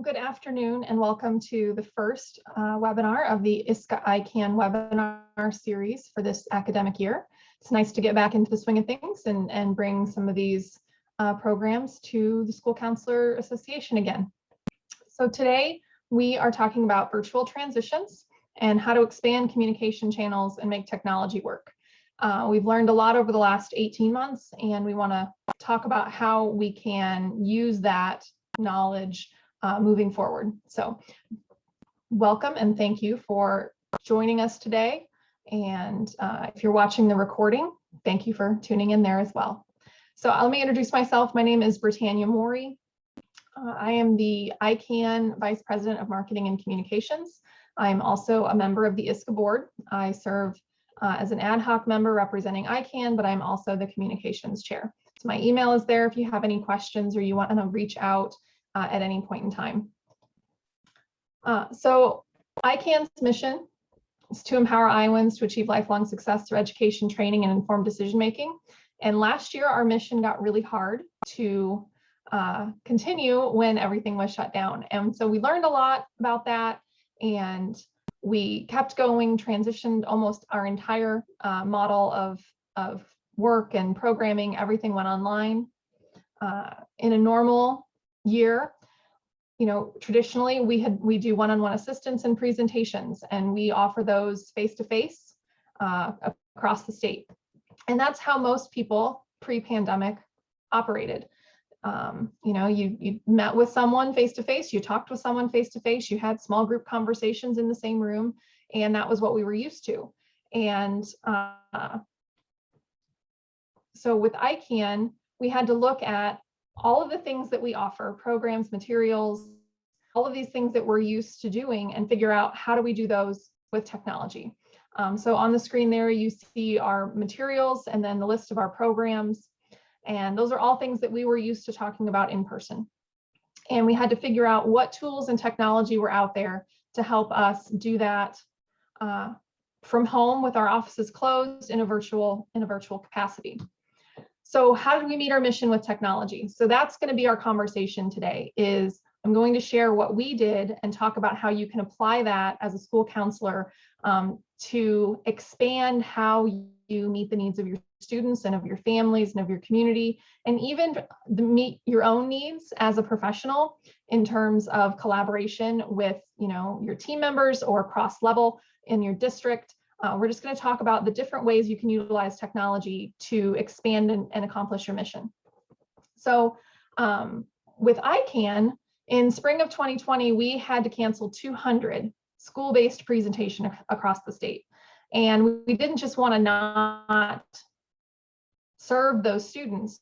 Good afternoon and welcome to the first webinar of the ISCA ICAN webinar series for this academic year. It's nice to get back into the swing of things and bring some of these programs to the School Counselor Association again. So today we are talking about virtual transitions and how to expand communication channels and make technology work. We've learned a lot over the last 18 months and we want to talk about how we can use that knowledge moving forward. So welcome and thank you for joining us today. And if you're watching the recording, thank you for tuning in there as well. So let me introduce myself. My name is Britannia Mori. I am the ICAN Vice President of Marketing and Communications. I'm also a member of the ISCA board. I serve as an ad hoc member representing ICAN, but I'm also the communications chair. So my email is there if you have any questions or you want to reach out at any point in time. So ICAN's mission is to empower Iowans to achieve lifelong success through education, training, and informed decision-making. And last year, our mission got really hard to continue when everything was shut down. And so we learned a lot about that, and we kept going, transitioned almost our entire model of work and programming. Everything went online. In a normal year, you know, traditionally we do one-on-one assistance and presentations, and we offer those face-to-face across the state. And that's how most people pre-pandemic operated. You know, you met with someone face-to-face, you talked with someone face-to-face, you had small group conversations in the same room, and that was what we were used to. And so with ICAN, we had to look at all of the things that we offer, programs, materials, all of these things that we're used to doing, and figure out how do we do those with technology. So on the screen there, you see our materials and then the list of our programs. And those are all things that we were used to talking about in person. And we had to figure out what tools and technology were out there to help us do that from home with our offices closed in a virtual capacity. So how did we meet our mission with technology? So that's going to be our conversation today. Is I'm going to share what we did and talk about how you can apply that as a school counselor to expand how you meet the needs of your students and of your families and of your community, and even meet your own needs as a professional in terms of collaboration with, you know, your team members or cross level in your district. We're just going to talk about the different ways you can utilize technology to expand and accomplish your mission. So with ICAN, in spring of 2020, we had to cancel 200 school-based presentations across the state. And we didn't just want to not serve those students.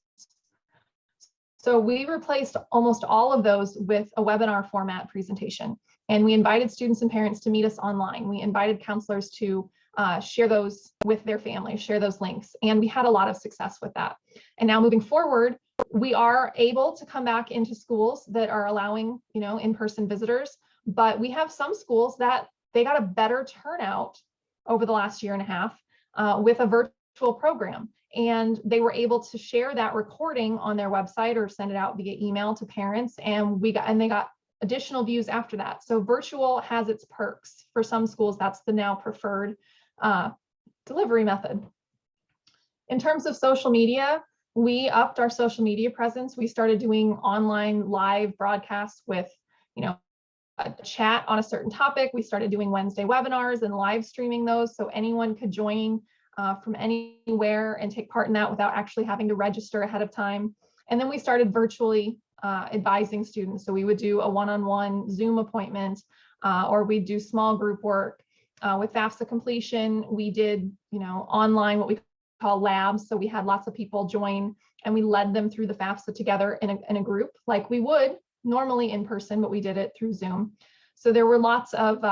So we replaced almost all of those with a webinar format presentation. And we invited students and parents to meet us online. We invited counselors to share those with their families, share those links. And we had a lot of success with that. And now moving forward, we are able to come back into schools that are allowing, you know, in-person visitors, but we have some schools that they got a better turnout over the last year and a half with a virtual program. And they were able to share that recording on their website or send it out via email to parents. And they got additional views after that. So virtual has its perks. For some schools, that's the now preferred delivery method. In terms of social media, we upped our social media presence. We started doing online live broadcasts with, you know, a chat on a certain topic. We started doing Wednesday webinars and live streaming those so anyone could join from anywhere and take part in that without actually having to register ahead of time. And then we started virtually advising students. So we would do a one-on-one Zoom appointment or we'd do small group work. With FAFSA completion, we did, you know, online what we call labs. So we had lots of people join and we led them through the FAFSA together in a group like we would normally in person, but we did it through Zoom. So there were lots of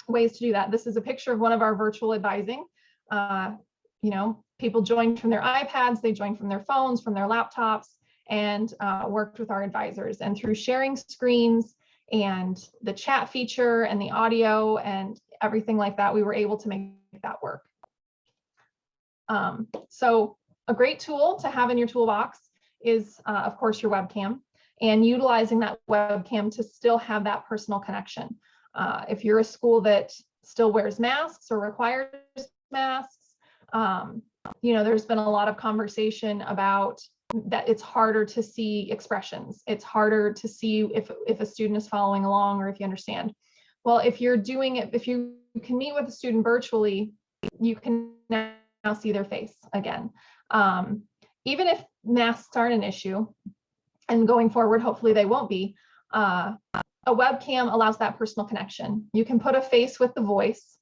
ways to do that. This is a picture of one of our virtual advising. You know, people joined from their iPads, they joined from their phones, from their laptops, and worked with our advisors. And through sharing screens and the chat feature and the audio and everything like that, we were able to make that work. So a great tool to have in your toolbox is, of course, your webcam. and utilizing that webcam to still have that personal connection. If you're a school that still wears masks or requires masks, there's been a lot of conversation about that it's harder to see expressions. It's harder to see if a student is following along or if you understand. Well, if you're doing it, if you can meet with a student virtually, you can now see their face again. Even if masks aren't an issue, and going forward, hopefully they won't be, a webcam allows that personal connection. You can put a face with the voice.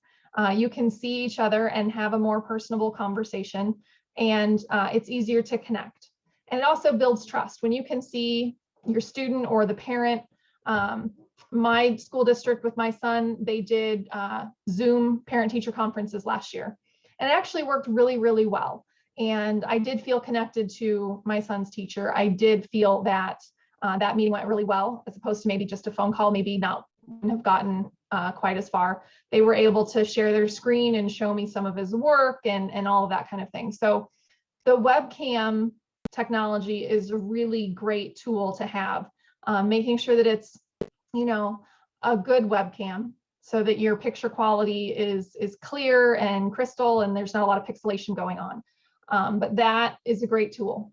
You can see each other and have a more personable conversation, and it's easier to connect. And it also builds trust. When you can see your student or the parent, my school district with my son, they did Zoom parent-teacher conferences last year. And it actually worked really, really well. And I did feel connected to my son's teacher. I did feel that that meeting went really well, as opposed to maybe just a phone call, maybe not have gotten quite as far. They were able to share their screen and show me some of his work and all of that kind of thing. So the webcam technology is a really great tool to have, making sure that it's, a good webcam so that your picture quality is clear and crystal and there's not a lot of pixelation going on. But that is a great tool.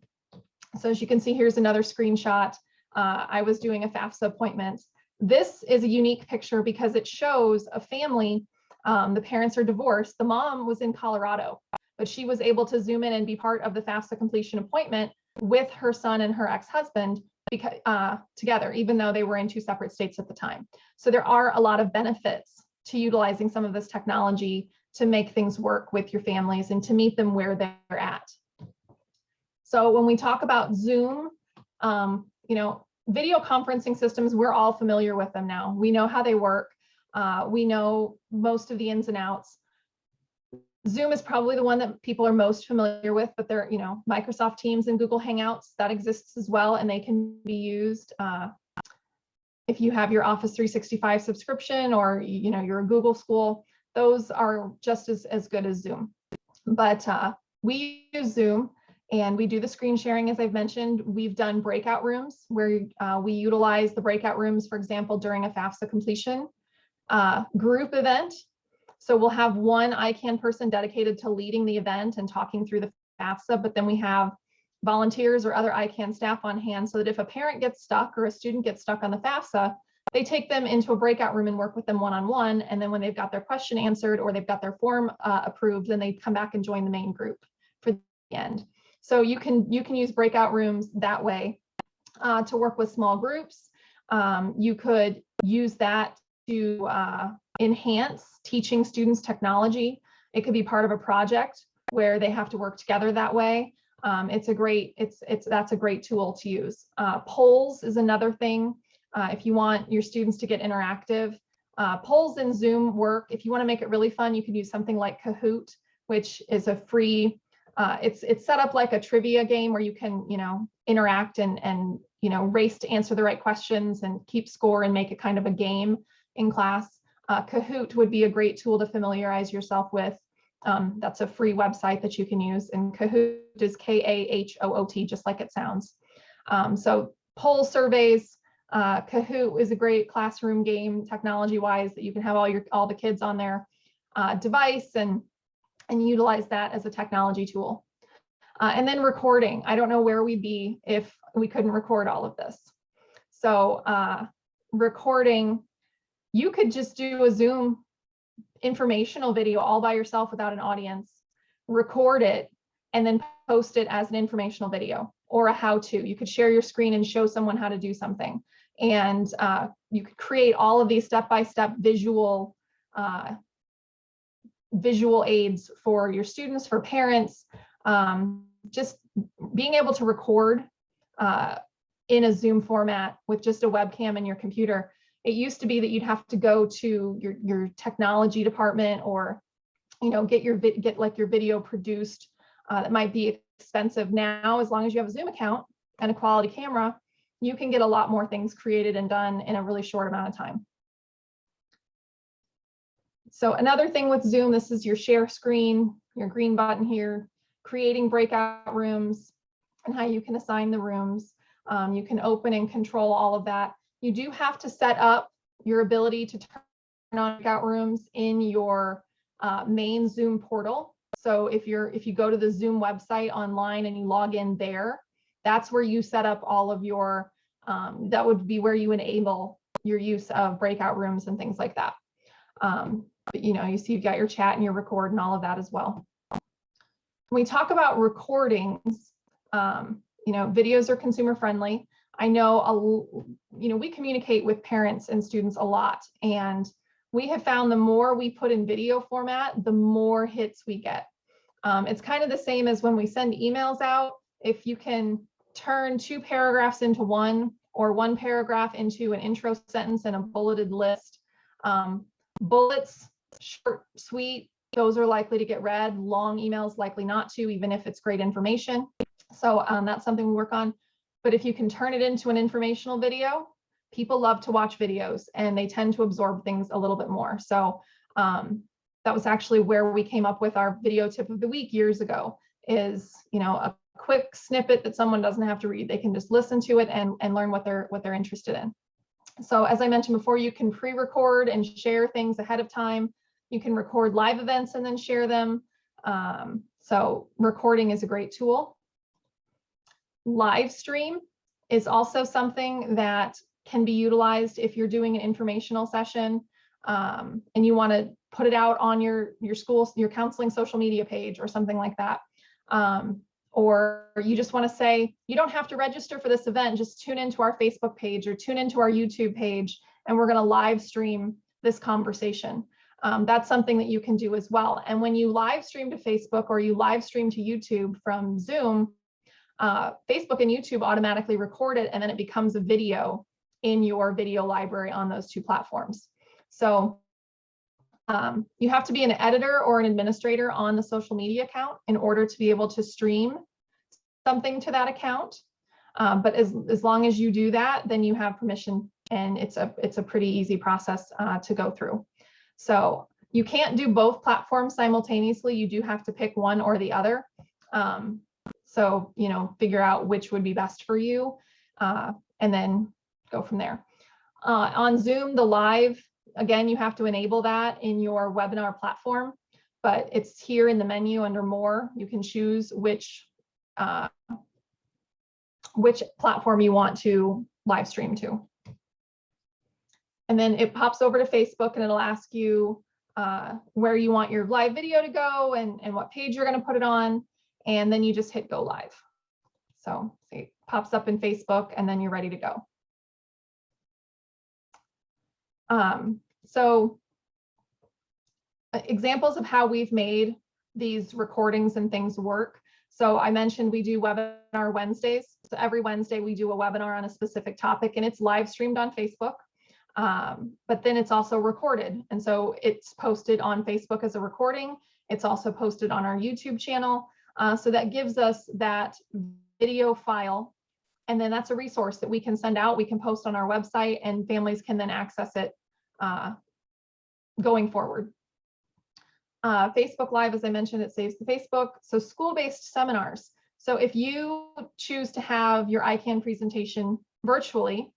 So as you can see, here's another screenshot. I was doing a FAFSA appointment. This is a unique picture because it shows a family. The parents are divorced. The mom was in Colorado, but she was able to zoom in and be part of the FAFSA completion appointment with her son and her ex-husband together, even though they were in two separate states at the time. So there are a lot of benefits to utilizing some of this technology to make things work with your families and to meet them where they're at. So when we talk about Zoom, video conferencing systems, we're all familiar with them now. We know how they work. We know most of the ins and outs. Zoom is probably the one that people are most familiar with, but there, Microsoft Teams and Google Hangouts, that exists as well, and they can be used if you have your Office 365 subscription or you're a Google school. Those are just as good as Zoom. But we use Zoom and we do the screen sharing, as I've mentioned. We've done breakout rooms where we utilize the breakout rooms, for example, during a FAFSA completion group event. So we'll have one ICAN person dedicated to leading the event and talking through the FAFSA, but then we have volunteers or other ICAN staff on hand so that if a parent gets stuck or a student gets stuck on the FAFSA, they take them into a breakout room and work with them one-on-one. And then when they've got their question answered or they've got their form approved, then they come back and join the main group for the end. So you can use breakout rooms that way to work with small groups. You could use that to enhance teaching students technology. It could be part of a project where they have to work together that way. That's a great tool to use. Polls is another thing. If you want your students to get interactive, polls in Zoom work. If you want to make it really fun, you could use something like Kahoot, which is a free, it's set up like a trivia game where you can, interact and race to answer the right questions and keep score and make it kind of a game in class. Kahoot would be a great tool to familiarize yourself with. That's a free website that you can use, and Kahoot is K-A-H-O-O-T, just like it sounds. So poll surveys, Kahoot is a great classroom game technology-wise that you can have all the kids on their device and utilize that as a technology tool. And then recording. I don't know where we'd be if we couldn't record all of this. So recording, you could just do a Zoom informational video all by yourself without an audience, record it, and then post it as an informational video or a how-to. You could share your screen and show someone how to do something. And you could create all of these step-by-step visual aids for your students, for parents. Just being able to record in a Zoom format with just a webcam in your computer. It used to be that you'd have to go to your technology department or, get your video produced. That might be expensive. Now, as long as you have a Zoom account and a quality camera, you can get a lot more things created and done in a really short amount of time. So another thing with Zoom, this is your share screen, your green button here, creating breakout rooms and how you can assign the rooms. You can open and control all of that. You do have to set up your ability to turn on breakout rooms in your main Zoom portal. So if you go to the Zoom website online and you log in there, that's where you set up all of your, that would be where you enable your use of breakout rooms and things like that. But you see you've got your chat and your record and all of that as well. When we talk about recordings, videos are consumer friendly. I know, we communicate with parents and students a lot, and we have found the more we put in video format, the more hits we get. It's kind of the same as when we send emails out. If you can turn 2 paragraphs into one, or 1 paragraph into an intro sentence and a bulleted list, bullets, short, sweet, those are likely to get read. Long emails likely not to, even if it's great information. So that's something we work on. But if you can turn it into an informational video, people love to watch videos and they tend to absorb things a little bit more. So that was actually where we came up with our video tip of the week years ago, is a quick snippet that someone doesn't have to read. They can just listen to it and learn what they're interested in. So as I mentioned before, you can pre-record and share things ahead of time. You can record live events and then share them. So recording is a great tool. Live stream is also something that can be utilized if you're doing an informational session and you want to put it out on your counseling social media page or something like that. Or you just want to say, you don't have to register for this event, just tune into our Facebook page or tune into our YouTube page, and we're going to live stream this conversation. That's something that you can do as well. And when you live stream to Facebook or you live stream to YouTube from Zoom, Facebook and YouTube automatically record it, and then it becomes a video in your video library on those 2 platforms. So you have to be an editor or an administrator on the social media account in order to be able to stream something to that account. But as long as you do that, then you have permission, and it's a pretty easy process to go through. So you can't do both platforms simultaneously. You do have to pick one or the other. So, figure out which would be best for you, and then go from there. On Zoom, the live, again, you have to enable that in your webinar platform, but it's here in the menu under more. You can choose which platform you want to live stream to. And then it pops over to Facebook and it'll ask you where you want your live video to go and what page you're going to put it on. And then you just hit go live. So it pops up in Facebook and then you're ready to go. So examples of how we've made these recordings and things work. So I mentioned we do webinar Wednesdays. So every Wednesday we do a webinar on a specific topic, and it's live streamed on Facebook. But then it's also recorded. And so it's posted on Facebook as a recording. It's also posted on our YouTube channel. So that gives us that video file. And then that's a resource that we can send out. We can post on our website, and families can then access it going forward. Facebook Live, as I mentioned, it saves to Facebook. So school-based seminars. So if you choose to have your ICAN presentation virtually,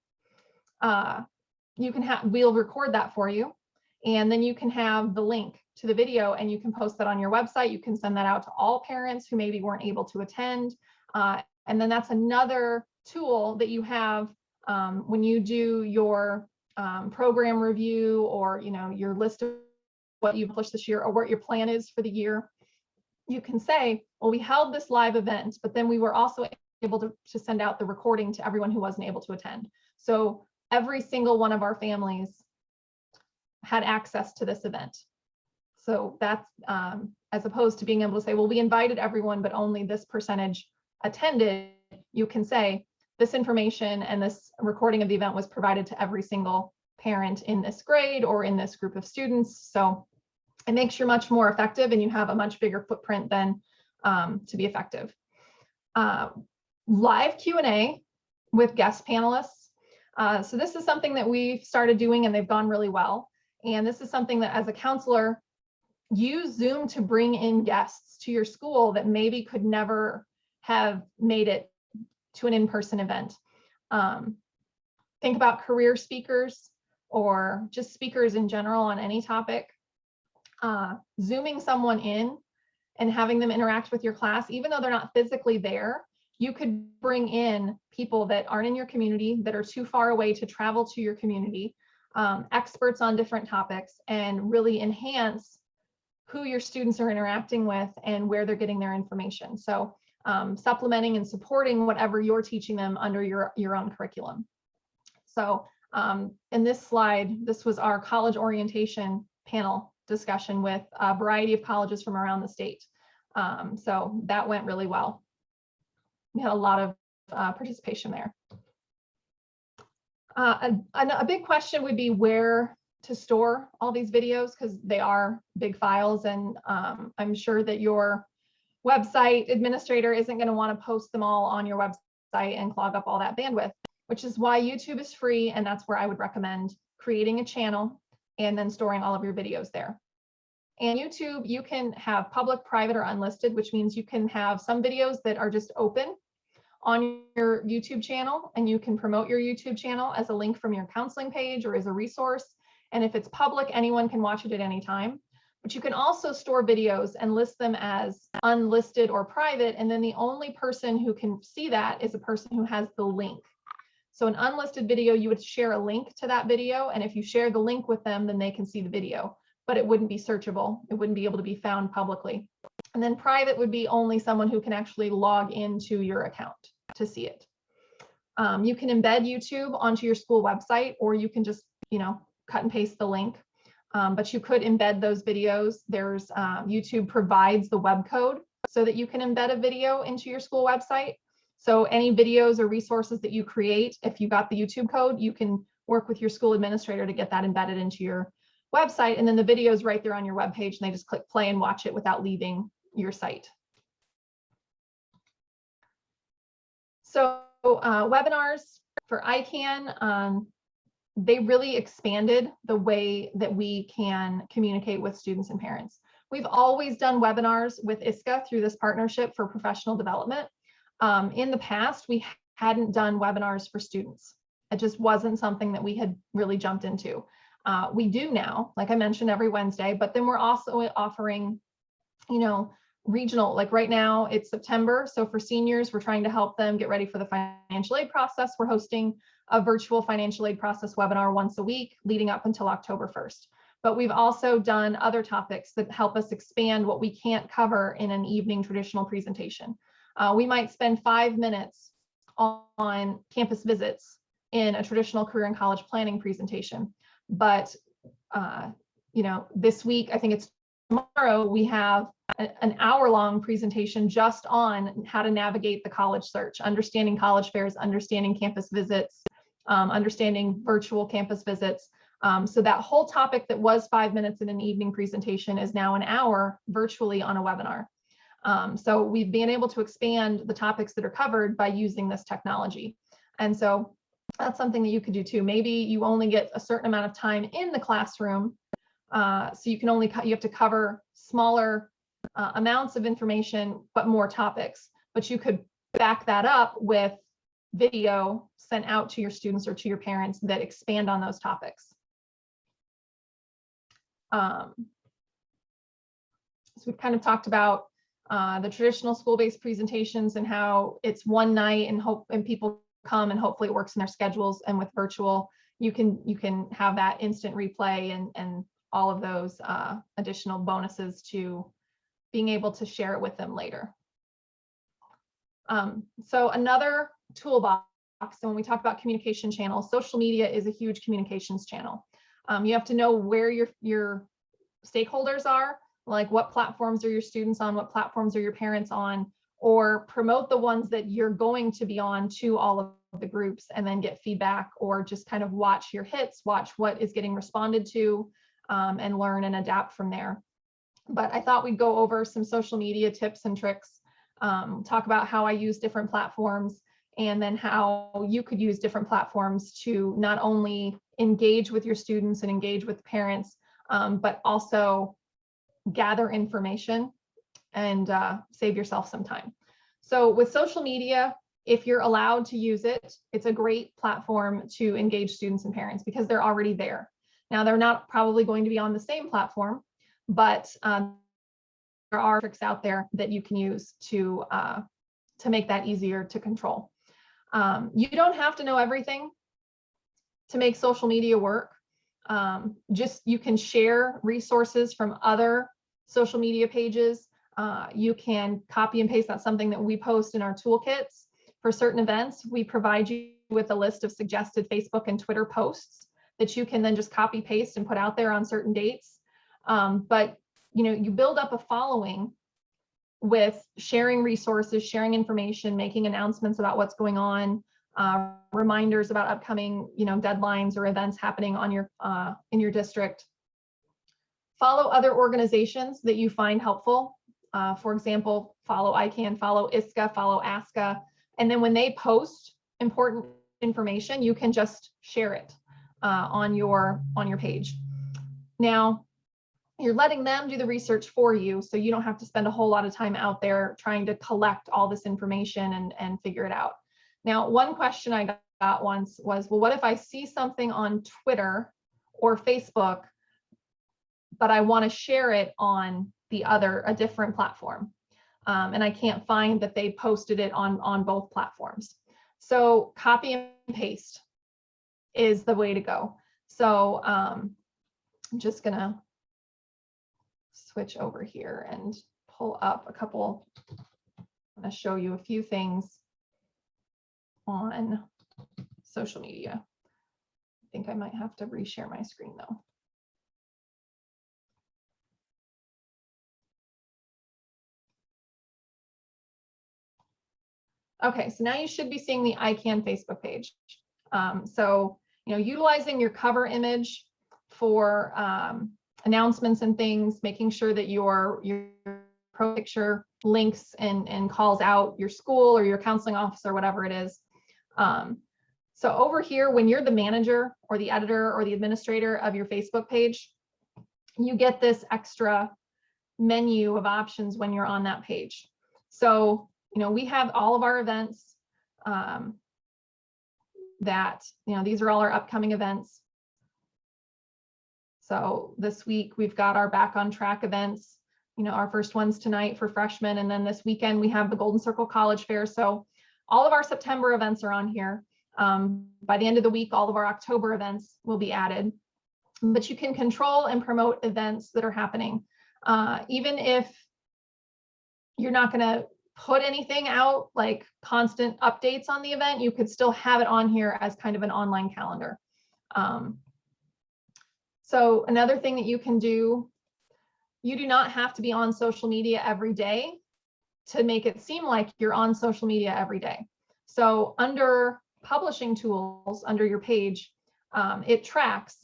we'll record that for you. And then you can have the link to the video and you can post that on your website. You can send that out to all parents who maybe weren't able to attend. And then that's another tool that you have when you do your program review, or your list of what you've published this year or what your plan is for the year. You can say, well, we held this live event, but then we were also able to send out the recording to everyone who wasn't able to attend. So every single one of our families had access to this event. So that's as opposed to being able to say, well, we invited everyone, but only this percentage attended. You can say this information and this recording of the event was provided to every single parent in this grade or in this group of students. So it makes you much more effective, and you have a much bigger footprint then to be effective. Live Q&A with guest panelists. So this is something that we've started doing and they've gone really well. And this is something that as a counselor, use Zoom to bring in guests to your school that maybe could never have made it to an in-person event. Think about career speakers or just speakers in general on any topic. Zooming someone in and having them interact with your class, even though they're not physically there, you could bring in people that aren't in your community, that are too far away to travel to your community, experts on different topics, and really enhance who your students are interacting with and where they're getting their information. So supplementing and supporting whatever you're teaching them under your own curriculum. So in this slide, this was our college orientation panel discussion with a variety of colleges from around the state. So that went really well. We had a lot of participation there. A big question would be where to store all these videos, because they are big files, and I'm sure that your website administrator isn't going to want to post them all on your website and clog up all that bandwidth, which is why YouTube is free, and that's where I would recommend creating a channel and then storing all of your videos there. And YouTube, you can have public, private, or unlisted, which means you can have some videos that are just open on your YouTube channel, and you can promote your YouTube channel as a link from your counseling page or as a resource. And if it's public, anyone can watch it at any time. But you can also store videos and list them as unlisted or private, and then the only person who can see that is a person who has the link. So an unlisted video, you would share a link to that video, and if you share the link with them, then they can see the video, but it wouldn't be searchable. It wouldn't be able to be found publicly. And then private would be only someone who can actually log into your account to see it. You can embed YouTube onto your school website, or you can just, cut and paste the link. But you could embed those videos. There's YouTube provides the web code so that you can embed a video into your school website. So any videos or resources that you create, if you got the YouTube code, you can work with your school administrator to get that embedded into your website. And then the video is right there on your webpage, and they just click play and watch it without leaving your site. So webinars for ICAN, they really expanded the way that we can communicate with students and parents. We've always done webinars with ISCA through this partnership for professional development. In the past, we hadn't done webinars for students. It just wasn't something that we had really jumped into. We do now, like I mentioned, every Wednesday, but then we're also offering, regional, like right now it's September. So for seniors, we're trying to help them get ready for the financial aid process. We're hosting a virtual financial aid process webinar once a week leading up until October 1st. But we've also done other topics that help us expand what we can't cover in an evening traditional presentation. We might spend 5 minutes on campus visits in a traditional career and college planning presentation. But, this week, I think it's tomorrow, we have an hour-long presentation just on how to navigate the college search, understanding college fairs, understanding campus visits, understanding virtual campus visits. So that whole topic that was 5 minutes in an evening presentation is now an hour virtually on a webinar. So we've been able to expand the topics that are covered by using this technology. And so that's something that you could do too. Maybe you only get a certain amount of time in the classroom. So you have to cover smaller amounts of information, but more topics. But you could back that up with video sent out to your students or to your parents that expand on those topics. So we've kind of talked about the traditional school-based presentations and how it's one night and people come and hopefully it works in their schedules. And with virtual, you can have that instant replay and all of those additional bonuses to being able to share it with them later. So another toolbox, so when we talk about communication channels, social media is a huge communications channel. You have to know where your stakeholders are, like what platforms are your students on, what platforms are your parents on, or promote the ones that you're going to be on to all of the groups and then get feedback, or just kind of watch your hits, watch what is getting responded to, and learn and adapt from there. But I thought we'd go over some social media tips and tricks, talk about how I use different platforms, and then how you could use different platforms to not only engage with your students and engage with parents, but also gather information and save yourself some time. So with social media, if you're allowed to use it, it's a great platform to engage students and parents because they're already there. Now, they're not probably going to be on the same platform, but there are tricks out there that you can use to make that easier to control. You don't have to know everything to make social media work. Just you can share resources from other social media pages. You can copy and paste. That's something that we post in our toolkits. For certain events, we provide you with a list of suggested Facebook and Twitter posts that you can then just copy paste and put out there on certain dates. But you build up a following with sharing resources, sharing information, making announcements about what's going on, reminders about upcoming deadlines or events happening on your in your district. Follow other organizations that you find helpful. For example, follow ICAN, follow ISCA, follow ISCA. And then when they post important information, you can just share it on your page. Now, you're letting them do the research for you, so you don't have to spend a whole lot of time out there trying to collect all this information and figure it out. Now, one question I got once was, well, what if I see something on Twitter or Facebook, but I want to share it on a different platform? And I can't find that they posted it on both platforms. So copy and paste is the way to go. So I'm just gonna switch over here and pull up a couple. I'm gonna show you a few things on social media. I think I might have to reshare my screen though. Okay, so now you should be seeing the ICAN Facebook page. So, utilizing your cover image for announcements and things, making sure that your pro picture links and calls out your school or your counseling office or whatever it is. So over here, when you're the manager or the editor or the administrator of your Facebook page, you get this extra menu of options when you're on that page. So, we have all of our events that, these are all our upcoming events. So this week we've got our Back on Track events, our first one's tonight for freshmen. And then this weekend we have the Golden Circle College Fair. So all of our September events are on here. By the end of the week, all of our October events will be added. But you can control and promote events that are happening. Even if you're not going to put anything out like constant updates on the event, you could still have it on here as kind of an online calendar. So another thing that you can do, you do not have to be on social media every day to make it seem like you're on social media every day. So under publishing tools, under your page, it tracks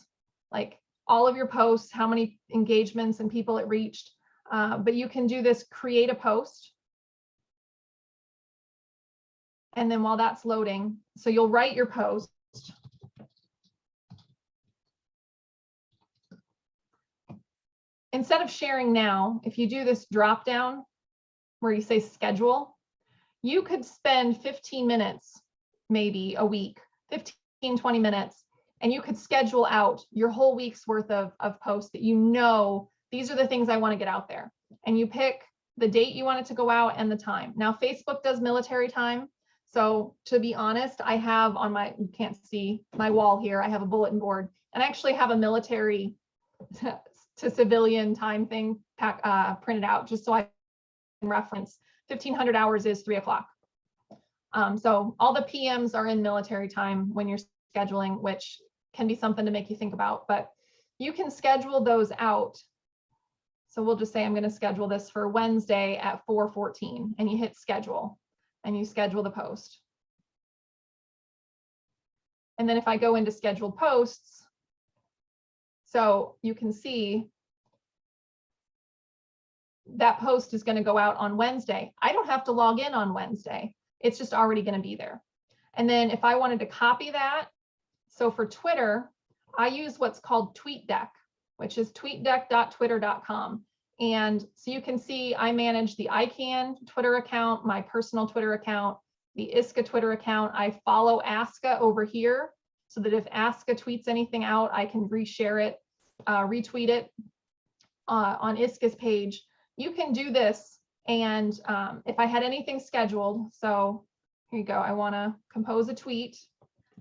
like all of your posts, how many engagements and people it reached. But you can do this, create a post. And then while that's loading, so you'll write your post. Instead of sharing now, if you do this drop down where you say schedule, you could spend 15 minutes, maybe a week, 15, 20 minutes, and you could schedule out your whole week's worth of posts that these are the things I want to get out there. And you pick the date you want it to go out and the time. Now, Facebook does military time. So to be honest, I have on you can't see my wall here, I have a bulletin board, and I actually have a military to civilian time thing printed out just so I can reference 1500 hours is 3 o'clock. So all the PMs are in military time when you're scheduling, which can be something to make you think about, but you can schedule those out. So we'll just say I'm going to schedule this for Wednesday at 4:14, and you hit schedule and you schedule the post. And then if I go into scheduled posts, so you can see that post is going to go out on Wednesday. I don't have to log in on Wednesday. It's just already going to be there. And then if I wanted to copy that, so for Twitter, I use what's called TweetDeck, which is tweetdeck.twitter.com. And so you can see I manage the ICAN Twitter account, my personal Twitter account, the ISCA Twitter account. I follow ISCA over here so that if ISCA tweets anything out, I can reshare it, retweet it on ISCA's page. You can do this, and if I had anything scheduled, so here you go, I want to compose a tweet.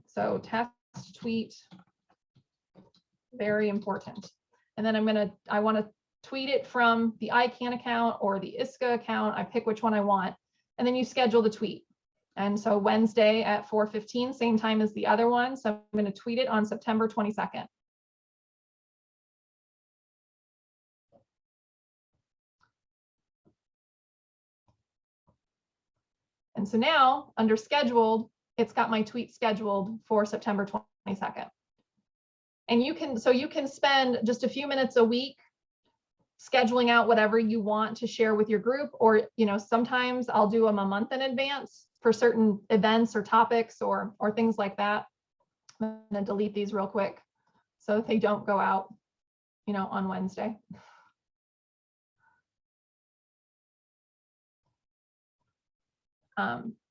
So test tweet, very important. And then I want to tweet it from the ICAN account or the ISCA account. I pick which one I want, and then you schedule the tweet. And so Wednesday at 4:15, same time as the other one. So I'm going to tweet it on September 22nd. And so now under scheduled, it's got my tweet scheduled for September 22nd. And you can spend just a few minutes a week scheduling out whatever you want to share with your group, or sometimes I'll do them a month in advance for certain events or topics or things like that. I'm going to delete these real quick so that they don't go out on Wednesday.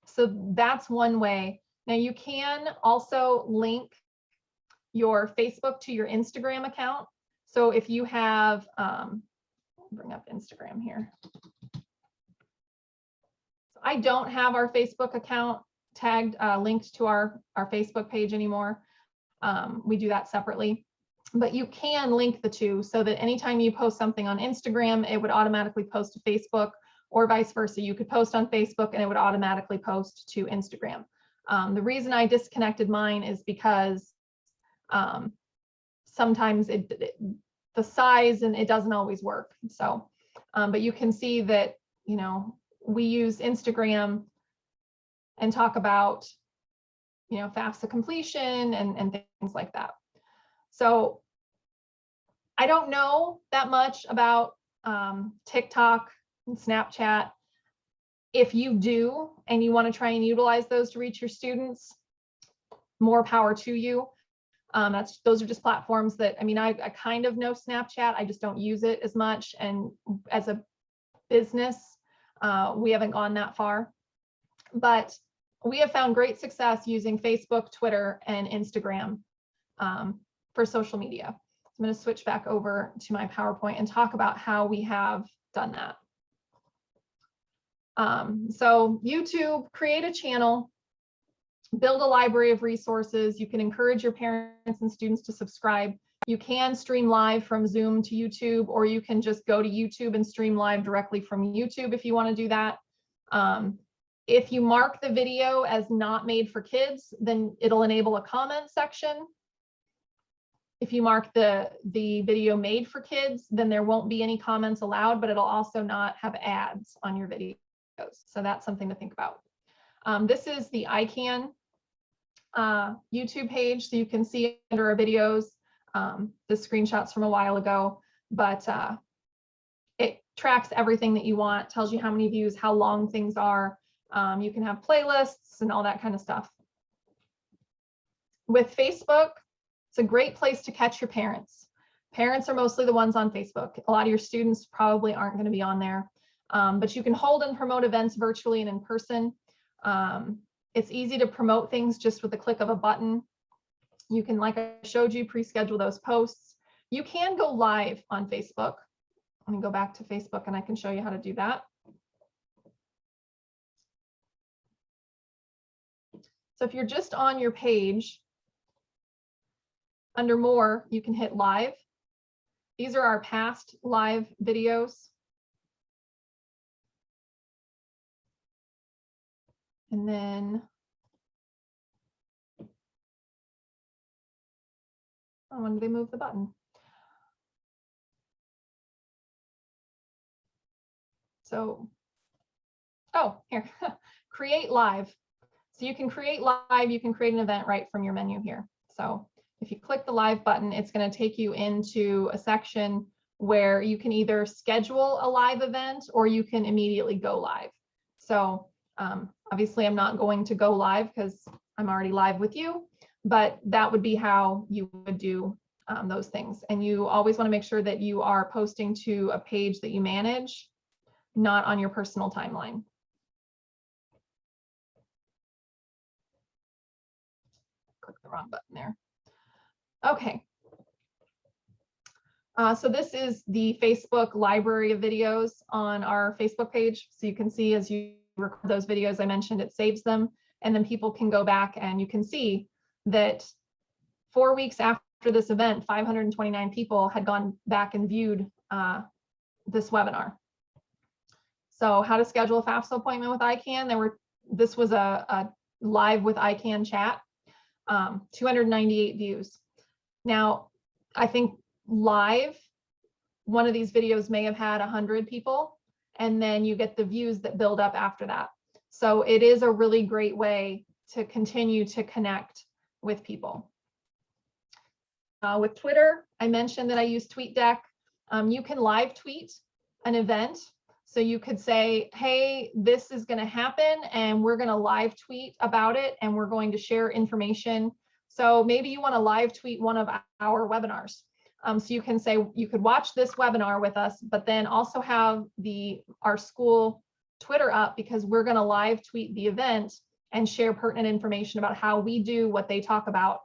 So that's one way. Now you can also link your Facebook to your Instagram account. So if you have, bring up Instagram here. So I don't have our Facebook account tagged, linked to our Facebook page anymore. We do that separately, but you can link the two so that anytime you post something on Instagram, it would automatically post to Facebook, or vice versa. You could post on Facebook and it would automatically post to Instagram. The reason I disconnected mine is because sometimes the size and it doesn't always work. So, but you can see that, we use Instagram and talk about, FAFSA completion and things like that. So I don't know that much about TikTok and Snapchat. If you do, and you want to try and utilize those to reach your students, more power to you. Those are just platforms that, I kind of know Snapchat, I just don't use it as much. And as a business, we haven't gone that far, but we have found great success using Facebook, Twitter, and Instagram for social media. I'm going to switch back over to my PowerPoint and talk about how we have done that. So YouTube, create a channel, build a library of resources. You can encourage your parents and students to subscribe. You can stream live from Zoom to YouTube, or you can just go to YouTube and stream live directly from YouTube if you want to do that. If you mark the video as not made for kids, then it'll enable a comment section. If you mark the video made for kids, then there won't be any comments allowed, but it'll also not have ads on your videos. So that's something to think about. This is the ICAN YouTube page, so you can see under our videos the screenshots from a while ago, but it tracks everything that you want, tells you how many views, how long things are. You can have playlists and all that kind of stuff. With Facebook, it's a great place to catch your parents. Parents are mostly the ones on Facebook. A lot of your students probably aren't going to be on there, but you can hold and promote events virtually and in person. It's easy to promote things just with the click of a button. You can, like I showed you, pre-schedule those posts. You can go live on Facebook. Let me go back to Facebook and I can show you how to do that. So if you're just on your page, under more, you can hit live. These are our past live videos. And then, oh, when did they move the button? So, oh, here, create live. So you can create live, you can create an event right from your menu here. So if you click the live button, it's going to take you into a section where you can either schedule a live event or you can immediately go live. So obviously I'm not going to go live because I'm already live with you, but that would be how you would do those things. And you always want to make sure that you are posting to a page that you manage, not on your personal timeline. click the wrong button there. Okay. So this is the Facebook library of videos on our Facebook page. So you can see as you record those videos, I mentioned it saves them, and then people can go back and you can see that 4 weeks after this event, 529 people had gone back and viewed this webinar. So how to schedule a FAFSA appointment with ICAN. This was a live with ICAN chat, 298 views. Now, I think live, one of these videos may have had 100 people, and then you get the views that build up after that. So it is a really great way to continue to connect with people. With Twitter, I mentioned that I use TweetDeck. You can live tweet an event. So you could say, hey, this is going to happen and we're going to live tweet about it and we're going to share information. So maybe you want to live tweet one of our webinars. So you can say, you could watch this webinar with us, but then also have our school Twitter up, because we're going to live tweet the event and share pertinent information about how we do what they talk about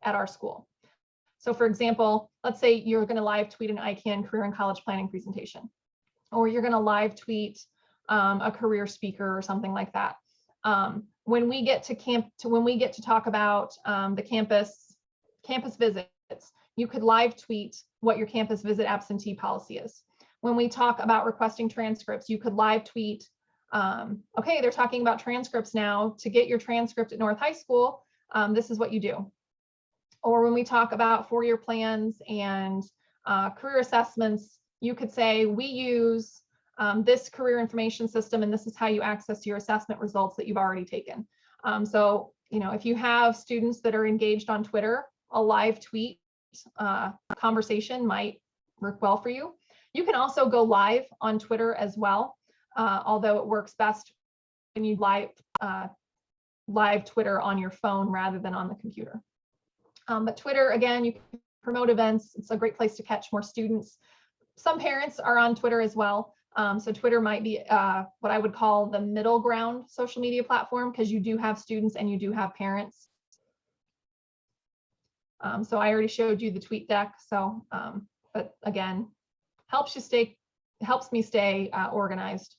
at our school. So for example, let's say you're going to live tweet an ICAN career and college planning presentation, or you're going to live tweet a career speaker or something like that. When we get to talk about the campus visits, you could live tweet what your campus visit absentee policy is. When we talk about requesting transcripts, you could live tweet, okay, they're talking about transcripts now. To get your transcript at North High School, this is what you do. Or when we talk about four-year plans and career assessments, you could say, we use this career information system, and this is how you access your assessment results that you've already taken. So, if you have students that are engaged on Twitter, a live tweet conversation might work well for you. You can also go live on Twitter as well, although it works best when you live Twitter on your phone rather than on the computer. But Twitter, again, you can promote events. It's a great place to catch more students. Some parents are on Twitter as well. So Twitter might be what I would call the middle ground social media platform, because you do have students and you do have parents. So I already showed you the TweetDeck. So, but again, helps me stay organized.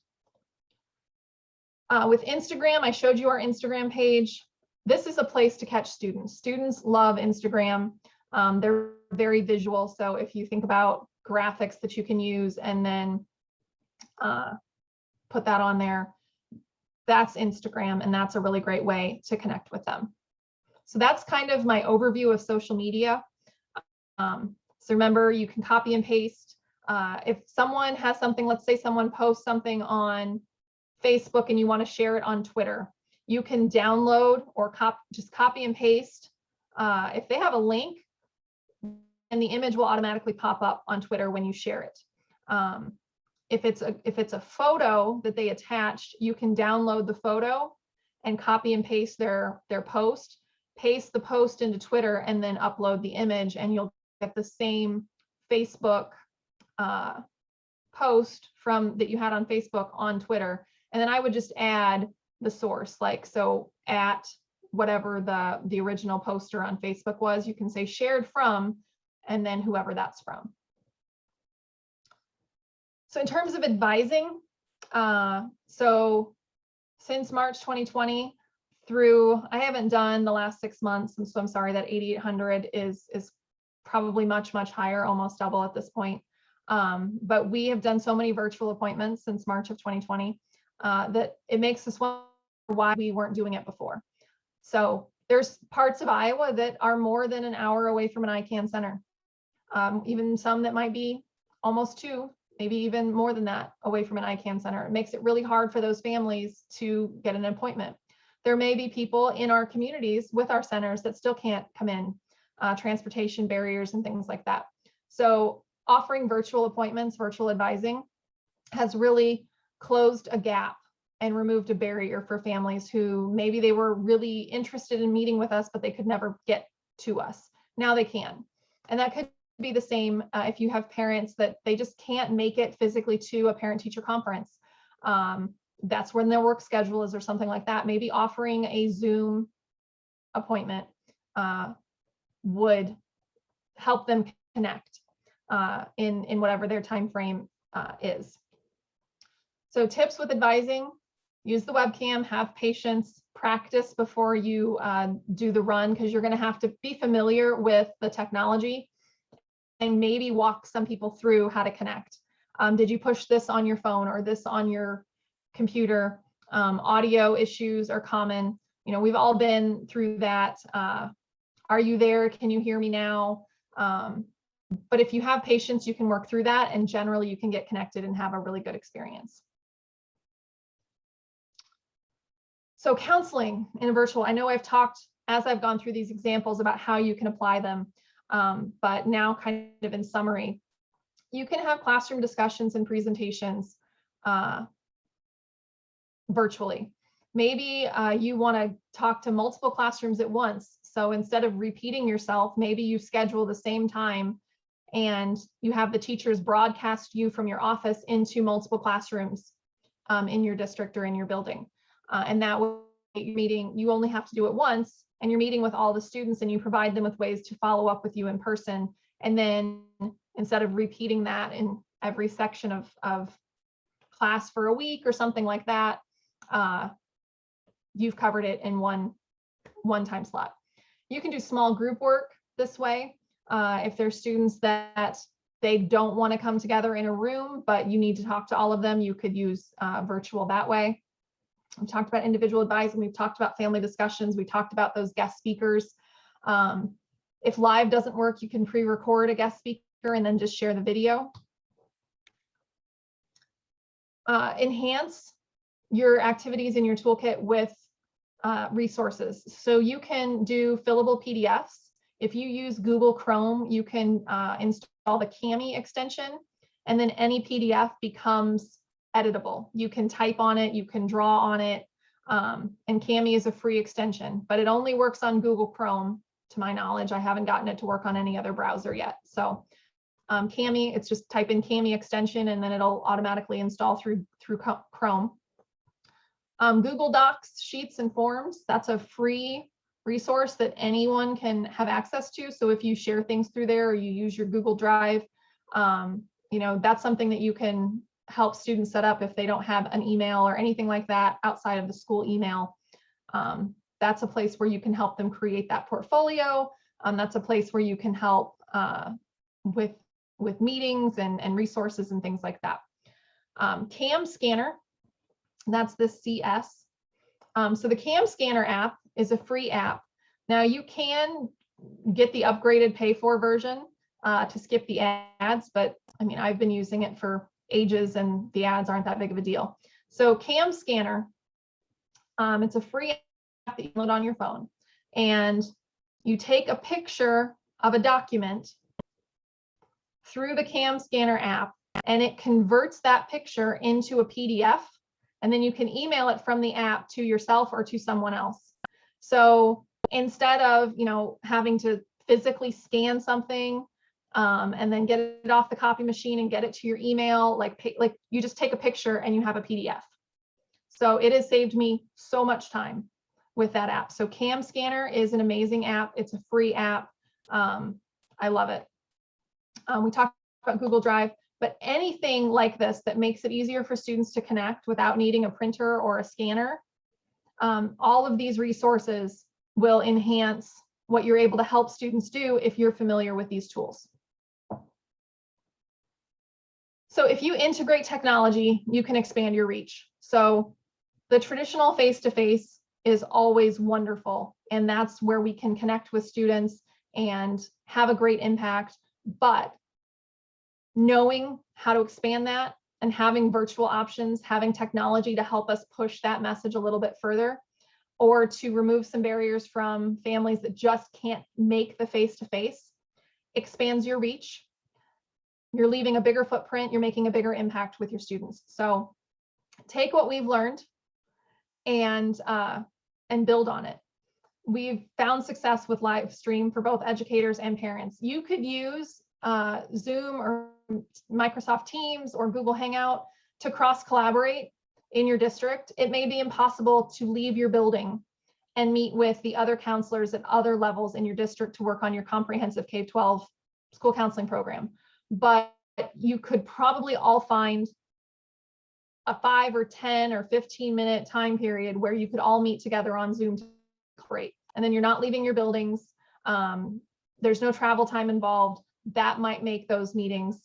With Instagram, I showed you our Instagram page. This is a place to catch students. Students love Instagram. They're very visual. So if you think about graphics that you can use and then put that on there, that's Instagram, and that's a really great way to connect with them. So that's kind of my overview of social media. So remember, you can copy and paste. If someone has something, let's say someone posts something on Facebook and you want to share it on Twitter, you can download or just copy and paste. If they have a link, and the image will automatically pop up on Twitter when you share it. If it's a photo that they attached, you can download the photo and copy and paste their post, paste the post into Twitter, and then upload the image, and you'll get the same Facebook post that you had on Facebook on Twitter. And then I would just add the source, like, so at whatever the original poster on Facebook was, you can say shared from, and then whoever that's from. So in terms of advising, so since March 2020 through, I haven't done the last 6 months, and so I'm sorry, that 8,800 is probably much higher, almost double at this point. But we have done so many virtual appointments since March of 2020 that it makes us wonder why we weren't doing it before. So there's parts of Iowa that are more than an hour away from an ICAN center, even some that might be almost 2, maybe even more than that away from an ICAN center. It makes it really hard for those families to get an appointment. There may be people in our communities with our centers that still can't come in, transportation barriers and things like that. So offering virtual appointments, virtual advising, has really closed a gap and removed a barrier for families who maybe they were really interested in meeting with us, but they could never get to us. Now they can. And that could be the same if you have parents that they just can't make it physically to a parent-teacher conference. That's when their work schedule is or something like that. Maybe offering a Zoom appointment would help them connect in whatever their time frame is. So tips with advising: use the webcam, have patience, practice before you do the run, because you're going to have to be familiar with the technology, and maybe walk some people through how to connect. Did you push this on your phone or this on your computer? Audio issues are common. You know, we've all been through that. Are you there? Can you hear me now? But if you have patience, you can work through that, and generally you can get connected and have a really good experience. So counseling in a virtual, I know I've talked as I've gone through these examples about how you can apply them, but now kind of in summary, you can have classroom discussions and presentations virtually. Maybe you want to talk to multiple classrooms at once. So instead of repeating yourself, maybe you schedule the same time and you have the teachers broadcast you from your office into multiple classrooms in your district or in your building. And that way you're meeting, you only have to do it once, and you're meeting with all the students, and you provide them with ways to follow up with you in person. And then instead of repeating that in every section of class for a week or something like that, you've covered it in one time slot. You can do small group work this way. If there's students that they don't want to come together in a room, but you need to talk to all of them, you could use virtual that way. We've talked about individual advising. We've talked about family discussions. We talked about those guest speakers. If live doesn't work, you can pre-record a guest speaker and then just share the video. Enhance your activities in your toolkit with resources. So you can do fillable PDFs. If you use Google Chrome, you can install the Kami extension, and then any PDF becomes editable. You can type on it, you can draw on it, and Kami is a free extension, but it only works on Google Chrome, to my knowledge. I haven't gotten it to work on any other browser yet. So Kami, it's just type in Kami extension, and then it'll automatically install through Chrome. Google Docs, Sheets, and Forms, that's a free resource that anyone can have access to. So if you share things through there, or you use your Google Drive, you know, that's something that you can help students set up if they don't have an email or anything like that outside of the school email. That's a place where you can help them create that portfolio. That's a place where you can help with meetings and resources and things like that. Cam Scanner, that's the CS. So the Cam Scanner app is a free app. Now you can get the upgraded pay for version to skip the ads, but I mean, I've been using it for ages and the ads aren't that big of a deal. So Cam Scanner, it's a free app that you load on your phone, and you take a picture of a document through the Cam Scanner app, and it converts that picture into a PDF, and then you can email it from the app to yourself or to someone else. So instead of, you know, having to physically scan something and then get it off the copy machine and get it to your email, like you just take a picture and you have a PDF. So it has saved me so much time with that app. So Cam Scanner is an amazing app. It's a free app. I love it. We talked about Google Drive, but anything like this that makes it easier for students to connect without needing a printer or a scanner, all of these resources will enhance what you're able to help students do if you're familiar with these tools. So if you integrate technology, you can expand your reach. So the traditional face-to-face is always wonderful, and that's where we can connect with students and have a great impact. But knowing how to expand that and having virtual options, having technology to help us push that message a little bit further, or to remove some barriers from families that just can't make the face-to-face, expands your reach. You're leaving a bigger footprint, you're making a bigger impact with your students. So take what we've learned and build on it. We've found success with live stream for both educators and parents. You could use Zoom or Microsoft Teams or Google Hangout to cross collaborate in your district. It may be impossible to leave your building and meet with the other counselors at other levels in your district to work on your comprehensive K-12 school counseling program. But you could probably all find a 5 or 10 or 15-minute time period where you could all meet together on Zoom to collaborate. And then you're not leaving your buildings. There's no travel time involved. That might make those meetings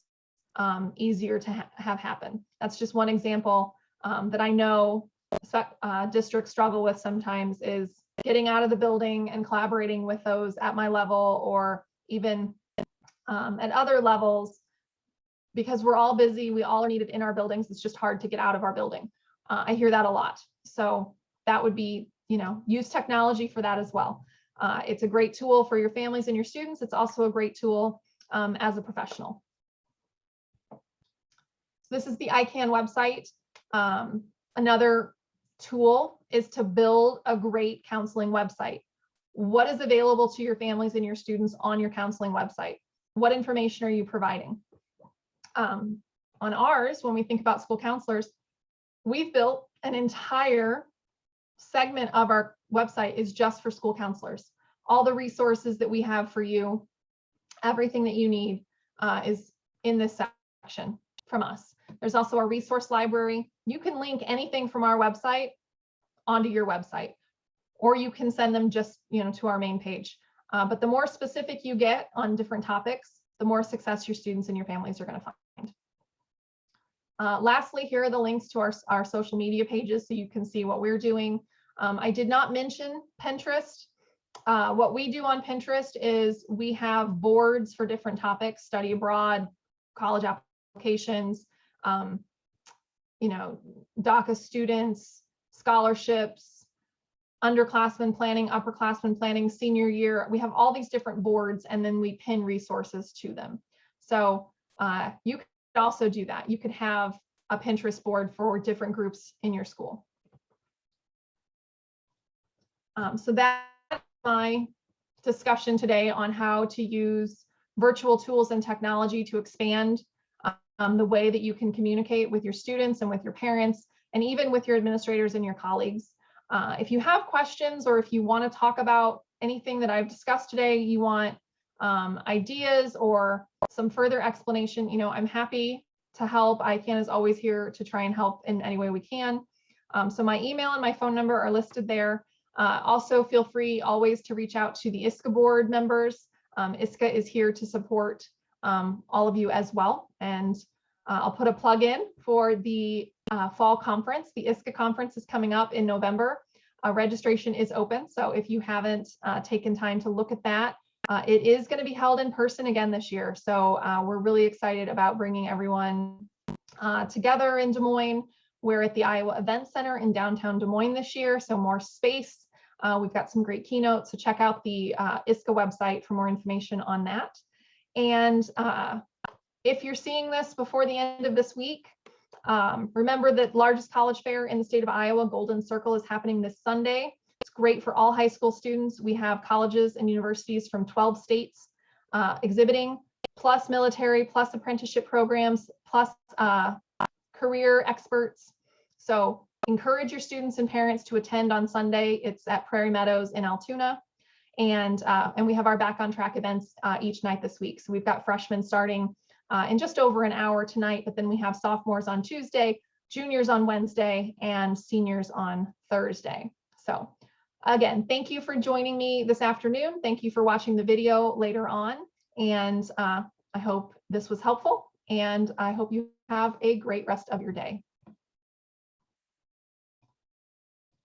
easier to have happen. That's just one example that I know districts struggle with sometimes, is getting out of the building and collaborating with those at my level, or even at other levels, because we're all busy. We all are needed in our buildings. It's just hard to get out of our building. I hear that a lot. So that would be, use technology for that as well. It's a great tool for your families and your students. It's also a great tool as a professional. This is the ICAN website. Another tool is to build a great counseling website. What is available to your families and your students on your counseling website? What information are you providing? On ours, when we think about school counselors, we've built an entire segment of our website is just for school counselors. All the resources that we have for you, everything that you need is in this section from us. There's also a resource library. You can link anything from our website onto your website, or you can send them just to our main page. But the more specific you get on different topics, the more success your students and your families are going to find. Lastly, here are the links to our social media pages so you can see what we're doing. I did not mention Pinterest. What we do on Pinterest is we have boards for different topics: study abroad, college applications, DACA students, scholarships, underclassmen planning, upperclassmen planning, senior year. We have all these different boards, and then we pin resources to them. So you could also do that. You could have a Pinterest board for different groups in your school. So that's my discussion today on how to use virtual tools and technology to expand the way that you can communicate with your students and with your parents, and even with your administrators and your colleagues. If you have questions, or if you want to talk about anything that I've discussed today, you want ideas or some further explanation, I'm happy to help. ICAN is always here to try and help in any way we can. So my email and my phone number are listed there. Also, feel free always to reach out to the ISCA board members. ISCA is here to support all of you as well. And I'll put a plug in for the fall conference. The ISCA conference is coming up in November. Registration is open. So if you haven't taken time to look at that, it is going to be held in person again this year. So we're really excited about bringing everyone together in Des Moines. We're at the Iowa Event Center in downtown Des Moines this year, so more space. We've got some great keynotes, so check out the ISCA website for more information on that. And if you're seeing this before the end of this week, remember that largest college fair in the state of Iowa, Golden Circle, is happening this Sunday. It's great for all high school students. We have colleges and universities from 12 states exhibiting, plus military, plus apprenticeship programs, plus career experts. So encourage your students and parents to attend on Sunday. It's at Prairie Meadows in Altoona. And we have our Back on Track events each night this week. So we've got freshmen starting in just over an hour tonight, but then we have sophomores on Tuesday, juniors on Wednesday, and seniors on Thursday. So again, thank you for joining me this afternoon. Thank you for watching the video later on. And I hope this was helpful, and I hope you have a great rest of your day.